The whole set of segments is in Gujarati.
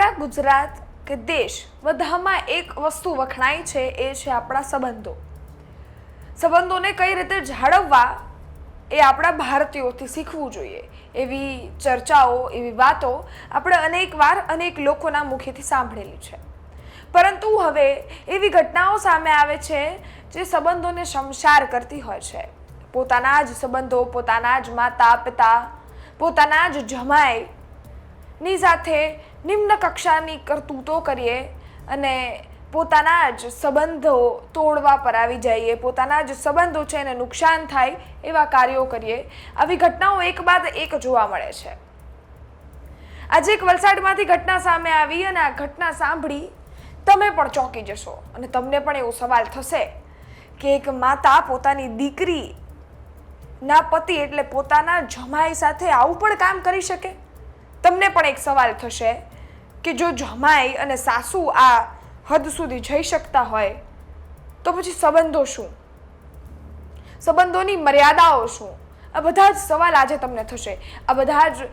આપણા ગુજરાત કે દેશ બધામાં એક વસ્તુ વખણાય છે, એ છે આપણા સંબંધો. સંબંધોને કઈ રીતે જાળવવા એ આપણા ભારતીયોથી શીખવું જોઈએ. એવી ચર્ચાઓ, એવી વાતો આપણે અનેકવાર અનેક લોકોના મુખેથી સાંભળેલી છે. પરંતુ હવે એવી ઘટનાઓ સામે આવે છે જે સંબંધોને શમશાર કરતી હોય છે. પોતાના જ સંબંધો, પોતાના જ માતા પિતા, પોતાના જ જમાઈની સાથે નિમ્ન કક્ષાની કરતૂતો કરીએ અને પોતાના જ સંબંધો તોડવા પર આવી જઈએ, પોતાના જ સંબંધો છે એને નુકસાન થાય એવા કાર્યો કરીએ. આવી ઘટનાઓ એક બાદ એક જોવા મળે છે. આજે એક વલસાડમાંથી ઘટના સામે આવી અને આ ઘટના સાંભળી તમે પણ ચોંકી જશો અને તમને પણ એવો સવાલ થશે કે એક માતા પોતાની દીકરીના પતિ એટલે પોતાના જમાઈ સાથે આવું પણ કામ કરી શકે? તમને પણ એક સવાલ થશે કે જો જમાઈ અને સાસુ આ હદ સુધી જઈ શકતા હોય તો પછી સંબંધો શું? સંબંધોની મર્યાદાઓ શું? આ બધા જ સવાલ આજે તમને થશે. આ બધા જ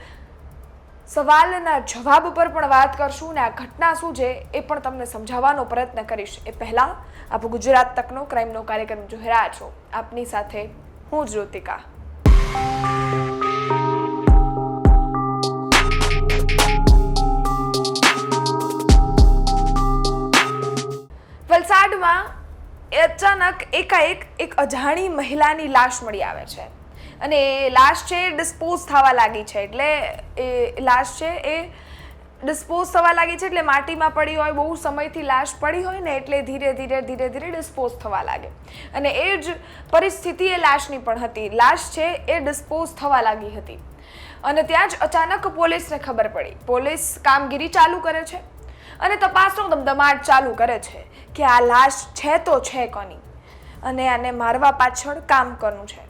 સવાલના જવાબ પર પણ વાત કરશું ને આ ઘટના શું છે એ પણ તમને સમજાવવાનો પ્રયત્ન કરીશ. એ પહેલા આપ ગુજરાત તકનો ક્રાઇમનો કાર્યક્રમ જોઈ રહ્યા છો. આપની સાથે હું જ્યોતિકા. વલસાડમાં અચાનક એકાએક એક અજાણી મહિલાની લાશ મળી આવે છે અને એ લાશ છે ડિસ્પોઝ થવા લાગી છે. એટલે એ લાશ છે એ ડિસ્પોઝ થવા લાગી છે એટલે માટીમાં પડી હોય, બહુ સમયથી લાશ પડી હોય ને એટલે ધીરે ધીરે ડિસ્પોઝ થવા લાગે. અને એ જ પરિસ્થિતિ એ લાશની પણ હતી. લાશ છે એ ડિસ્પોઝ થવા લાગી હતી અને ત્યાં જ અચાનક પોલીસને ખબર પડી. પોલીસ કામગીરી ચાલુ કરે છે અને તપાસનો ધમધમાટ ચાલુ કરે છે કે આ લાશ છે તો છે કોની અને આને મારવા પાછળ કામ કોનું છે.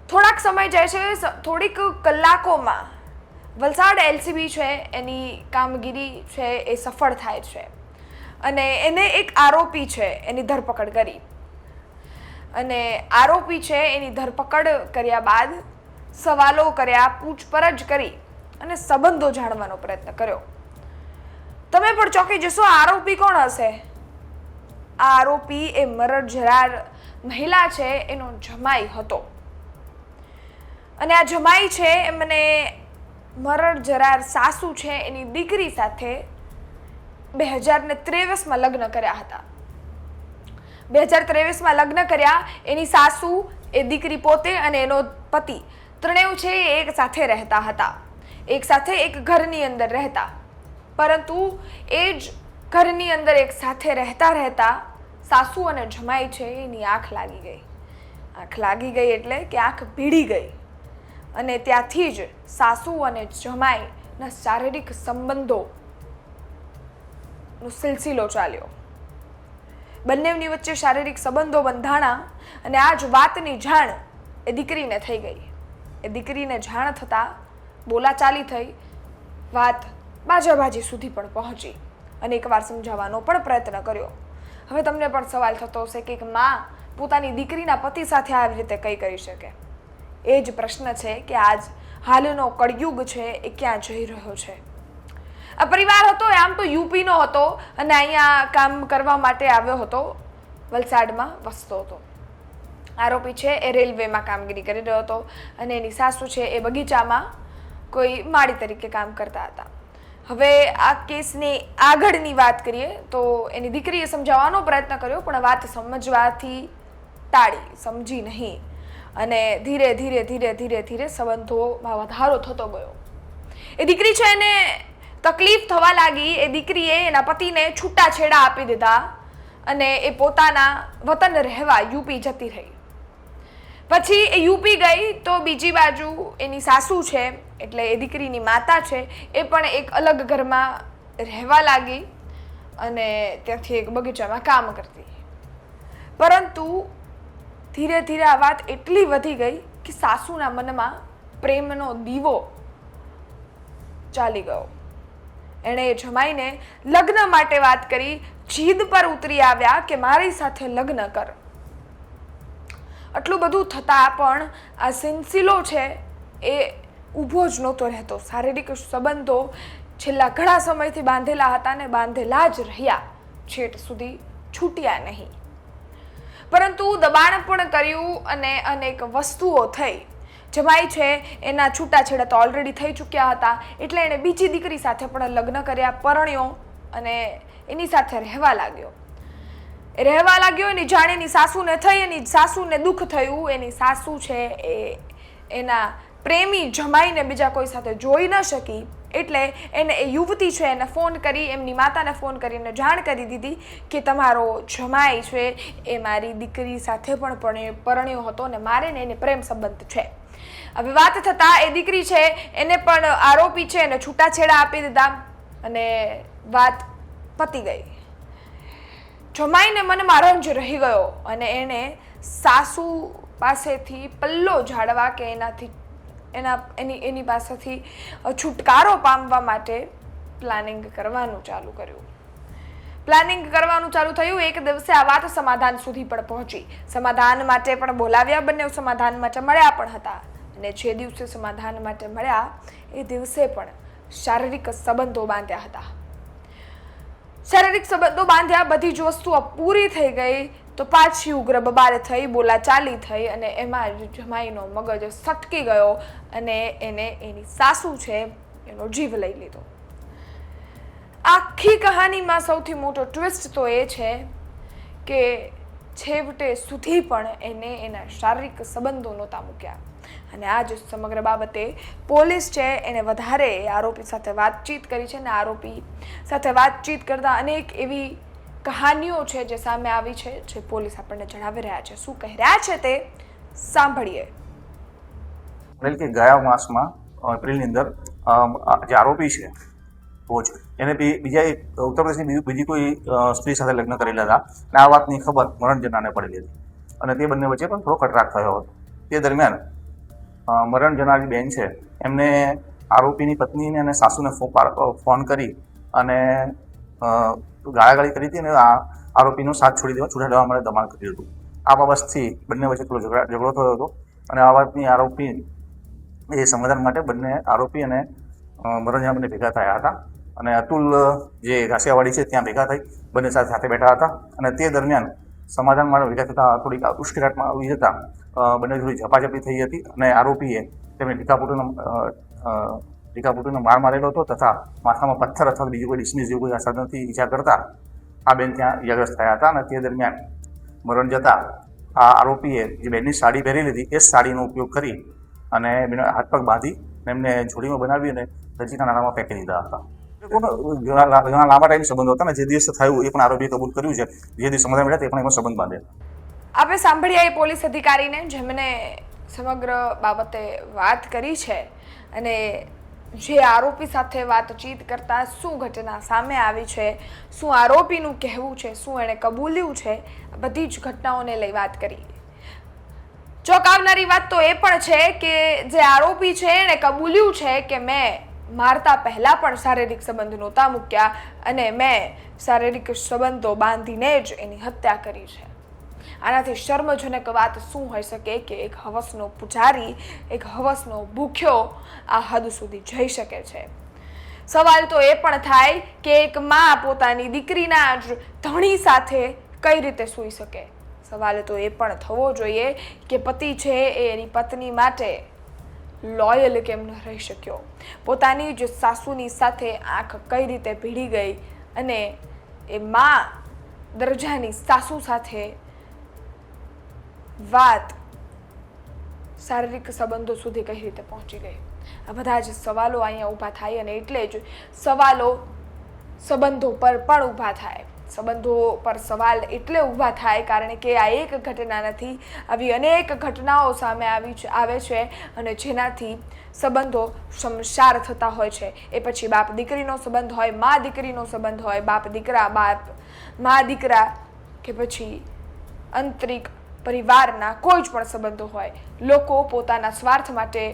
થોડાક સમય જાય છે, થોડીક કલાકોમાં વલસાડ એલસીબી છે એની કામગીરી છે એ સફળ થાય છે અને એને એક આરોપી છે એની ધરપકડ કરી. અને આરોપી છે એની ધરપકડ કર્યા બાદ સવાલો કર્યા, પૂછપરછ કરી અને સંબંધો જાણવાનો પ્રયત્ન કર્યો. તમે પણ ચોંકી જશો, આરોપી કોણ હશે? આ આરોપી એ મરણ જનાર મહિલા છે એનો જમાઈ હતો અને આ જમાઈ છે એમને મરણ જનાર સાસુ છે એની દીકરી સાથે 2023માં લગ્ન કર્યા હતા. 2023માં લગ્ન કર્યા. એની સાસુ, એ દીકરી પોતે અને એનો પતિ ત્રણેય છે એ એક સાથે રહેતા હતા. એક સાથે એક ઘરની અંદર રહેતા. પરંતુ એ જ ઘરની અંદર એક સાથે રહેતા સાસુ અને જમાઈ છે એની આંખ લાગી ગઈ. આંખ લાગી ગઈ એટલે કે આંખ ભીડી ગઈ અને ત્યાંથી જ સાસુ અને જમાઈના શારીરિક સંબંધોનો સિલસિલો ચાલ્યો. બંનેની વચ્ચે શારીરિક સંબંધો બંધાણા અને આ જ વાતની જાણ એ દીકરીને થઈ ગઈ. એ દીકરીને જાણ થતાં બોલાચાલી થઈ, વાત બાજાબાજી સુધી પણ પહોંચી અને એકવાર સમજાવવાનો પણ પ્રયત્ન કર્યો. હવે તમને પણ સવાલ થતો હશે કે એક માં પોતાની દીકરીના પતિ સાથે આવી રીતે કઈ કરી શકે? એ જ પ્રશ્ન છે કે આજ હાલનો કળયુગ છે એ ક્યાં જઈ રહ્યો છે. આ પરિવાર હતો એ આમ તો યુપીનો હતો અને અહીંયા કામ કરવા માટે આવ્યો હતો, વલસાડમાં વસતો હતો. આરોપી છે એ રેલવેમાં કામગીરી કરી રહ્યો હતો અને એની સાસુ છે એ બગીચામાં કોઈ માળી તરીકે કામ કરતા હતા. હવે આ કેસની આગળની વાત કરીએ તો એની દીકરીએ સમજાવવાનો પ્રયત્ન કર્યો પણ વાત સમજવાથી ટાળી, સમજી નહીં અને ધીરે સંબંધોમાં વધારો થતો ગયો. એ દીકરી છે એને તકલીફ થવા લાગી. એ દીકરીએ એના પતિને છૂટાછેડા આપી દીધા અને એ પોતાના વતન રહેવા યુપી જતી રહી. પછી એ યુપી ગઈ તો બીજી બાજુ એની સાસુ છે એટલે એ દીકરીની માતા છે એ પણ એક અલગ ઘરમાં રહેવા લાગી અને ત્યાંથી એક બગીચામાં કામ કરતી. પરંતુ ધીરે આ વાત એટલી વધી ગઈ કે સાસુના મનમાં પ્રેમનો દીવો ચાલી ગયો. એણે જમાઈને લગ્ન માટે વાત કરી, જીદ પર ઉતરી આવ્યા કે મારી સાથે લગ્ન કર. આટલું બધું થતાં પણ આ સિલસિલો છે એ ઊભો જ નહોતો રહેતો. શારીરિક સંબંધો છેલ્લા ઘણા સમયથી બાંધેલા હતા ને બાંધેલા જ રહ્યા, છેટ સુધી છૂટ્યા નહીં. પરંતુ દબાણ પણ કર્યું અને અનેક વસ્તુઓ થઈ. જમાઈ છે એના છૂટાછેડા તો ઓલરેડી થઈ ચૂક્યા હતા, એટલે એણે બીજી દીકરી સાથે પણ લગ્ન કર્યા, પરણ્યો અને એની સાથે રહેવા લાગ્યો. એની જાણે એની સાસુને થઈ, એની સાસુને દુઃખ થયું. એની સાસુ છે એ એના પ્રેમી જમાઈને બીજા કોઈ સાથે જોઈ ન શકી, એટલે એને એ યુવતી છે એને ફોન કરી, એમની માતાને ફોન કરીને જાણ કરી દીધી કે તમારો જમાઈ છે એ મારી દીકરી સાથે પણ પરણ્યો હતો અને મારે ને એને પ્રેમ સંબંધ છે. હવે વાત થતાં એ દીકરી છે એને પણ આરોપી છે એને છૂટાછેડા આપી દીધા અને વાત પતી ગઈ. જમાઈને મનમાં રંજ રહી ગયો અને એને સાસુ પાસેથી પલ્લો ઝાડવા કે એની પાસેથી છુટકારો પામવા માટે પ્લાનિંગ કરવાનું ચાલુ કર્યું. એક દિવસે આ વાત સમાધાન સુધી પણ પહોંચી. સમાધાન માટે પણ બોલાવ્યા, બંને સમાધાન માટે મળ્યા પણ હતા. અને જે દિવસે સમાધાન માટે મળ્યા એ દિવસે પણ શારીરિક સંબંધો બાંધ્યા હતા. બધી જ વસ્તુઓ પૂરી થઈ ગઈ તો પાછી ઉગ્ર બબાલ થઈ, બોલાચાલી થઈ અને એમાં જ જમાઈનો મગજ સટકી ગયો અને એને એની સાસુ છે એનો જીવ લઈ લીધો. આખી કહાનીમાં સૌથી મોટો ટ્વિસ્ટ તો એ છે કે છેવટે સુધી પણ એને એના શારીરિક સંબંધો નહોતા મૂક્યા. અને આ જ સમગ્ર બાબતે પોલીસ છે એને વધારે આરોપી સાથે વાતચીત કરી છે અને આરોપી સાથે વાતચીત કરતા અનેક એવી કહાનીઓ છે જે સામે આવી છે, જે પોલીસ આપણને જણાવી રહ્યા છે. શું કહી રહ્યા છે તે સાંભળીએ. કે ગયા માસમાં એપ્રિલની અંદર જે આરોપી છે કોચ એને બીજા એક ઉત્તર પ્રદેશની બીજી કોઈ સ્ત્રી સાથે લગ્ન કરેલા હતા અને આ વાતની ખબર મરણજનાને પડેલી હતી અને તે બંને વચ્ચે પણ થોડો કટરાક થયો હતો. તે દરમિયાન મરણ જનારી બેન છે એમને આરોપીની પત્નીને અને સાસુને ફોન કરી અને ગાળાગાળી કરી હતી અને આરોપીનો સાથ છૂટા લેવા માટે દબાણ કર્યું હતું. આ બાબતથી બંને વચ્ચે થોડો ઝઘડો થયો હતો અને આ વાતની આરોપી એ સમાધાન માટે બંને આરોપી અને મરણજના બંને ભેગા થયા હતા અને અતુલ જે ઘાસિયાવાડી છે ત્યાં ભેગા થઈ બંને સાથે બેઠા હતા અને તે દરમિયાન સમાધાન માટે ભેગા થતાં થોડીક ઉશ્કેરાટમાં આવી જતાં બંને થોડી ઝપાઝપી થઈ હતી અને આરોપીએ તેમને ટીકાપૂટીનો માર મારેલો હતો તથા માથામાં પથ્થર અથવા બીજી કોઈ ડિસ્મિસ જેવું કોઈ સાધનથી ઈજા કરતા આ બેન ત્યાં ઈજાગ્રસ્ત થયા હતા અને તે દરમિયાન મરણ જતાં આ આરોપીએ જે બેનની સાડી પહેરેલી હતી એ સાડીનો ઉપયોગ કરી અને બેનો હાથ પગ બાંધી એમને જોડીમાં બનાવી અને નજીકના નાળામાં ફેંકી દીધા હતા. ઘણા લાંબા ટાઈમ સંબંધો હતા ને જે દિવસે થયું એ પણ આરોપીએ કબૂલ કર્યું છે. જે દિવસ સમાધાન મળ્યા તે પણ એમાં સંબંધ બાંધ્યા. આપણે સાંભળ્યા એ પોલીસ અધિકારીને જેમને સમગ્ર બાબતે વાત કરી છે અને જે આરોપી સાથે વાતચીત કરતા શું ઘટના સામે આવી છે, શું આરોપીનું કહેવું છે, શું એણે કબૂલ્યું છે, બધી જ ઘટનાઓને લઈ વાત કરી. ચોંકાવનારી વાત તો એ પણ છે કે જે આરોપી છે એણે કબૂલ્યું છે કે મેં મારતા પહેલા પણ શારીરિક સંબંધ નહોતા મૂક્યા અને મેં શારીરિક સંબંધો બાંધીને જ એની હત્યા કરી છે. આનાથી શર્મજનક વાત શું હોઈ શકે કે એક હવસનો પૂજારી, એક હવસનો ભૂખ્યો આ હદ સુધી જઈ શકે છે. સવાલ તો એ પણ થાય કે એક મા પોતાની દીકરીના જ ધણી સાથે કઈ રીતે સૂઈ શકે. સવાલ તો એ પણ થવો જોઈએ કે પતિ છે એ એની પત્ની માટે લોયલ કેમ ન રહી શક્યો, પોતાની જ સાસુની સાથે આંખ કઈ રીતે ભીડી ગઈ અને એ મા દરજાની સાસુ સાથે વાત શારીરિક સંબંધો સુધી કઈ રીતે પહોંચી ગઈ. આ બધા જ સવાલો અહીંયા ઊભા થાય અને એટલે જ સવાલો સંબંધો પર પણ ઊભા થાય. સંબંધો પર સવાલ એટલે ઊભા થાય કારણ કે આ એક ઘટના નથી, આવી અનેક ઘટનાઓ સામે આવે છે અને જેનાથી સંબંધો શમશાર થતા હોય છે. એ પછી બાપ દીકરીનો સંબંધ હોય, મા દીકરીનો સંબંધ હોય, બાપ દીકરા, મા દીકરા કે પછી આંતરિક પરિવારના કોઈ જ પણ સંબંધો હોય. લોકો પોતાના સ્વાર્થ માટે,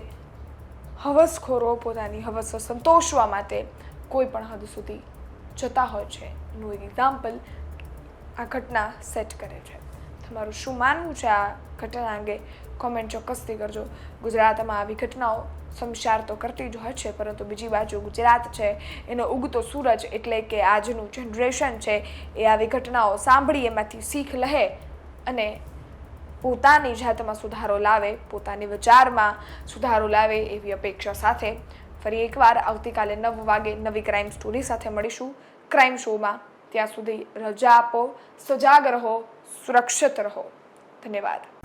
હવસખોરો પોતાની હવસ સંતોષવા માટે કોઈ પણ હદ સુધી જતા હોય છે. એનું એક એક્ઝામ્પલ આ ઘટના સેટ કરે છે. તમારું શું માનવું છે આ ઘટના અંગે કોમેન્ટ ચોક્કસથી કરજો. ગુજરાતમાં આવી ઘટનાઓ સમશાર તો કરતી જ હોય છે, પરંતુ બીજી બાજુ ગુજરાત છે એનો ઉગતો સૂરજ એટલે કે આજનું જનરેશન છે એ આવી ઘટનાઓ સાંભળી એમાંથી શીખ લે અને પોતાની જાતમાં સુધારો લાવે, પોતાની વિચારમાં સુધારો લાવે એવી અપેક્ષા સાથે ફરી એકવાર આવતીકાલે 9 વાગે નવી ક્રાઇમ સ્ટોરી સાથે મળીશું ક્રાઇમ શોમાં. ત્યાં સુધી રજા આપો, સજાગ રહો, સુરક્ષિત રહો. ધન્યવાદ.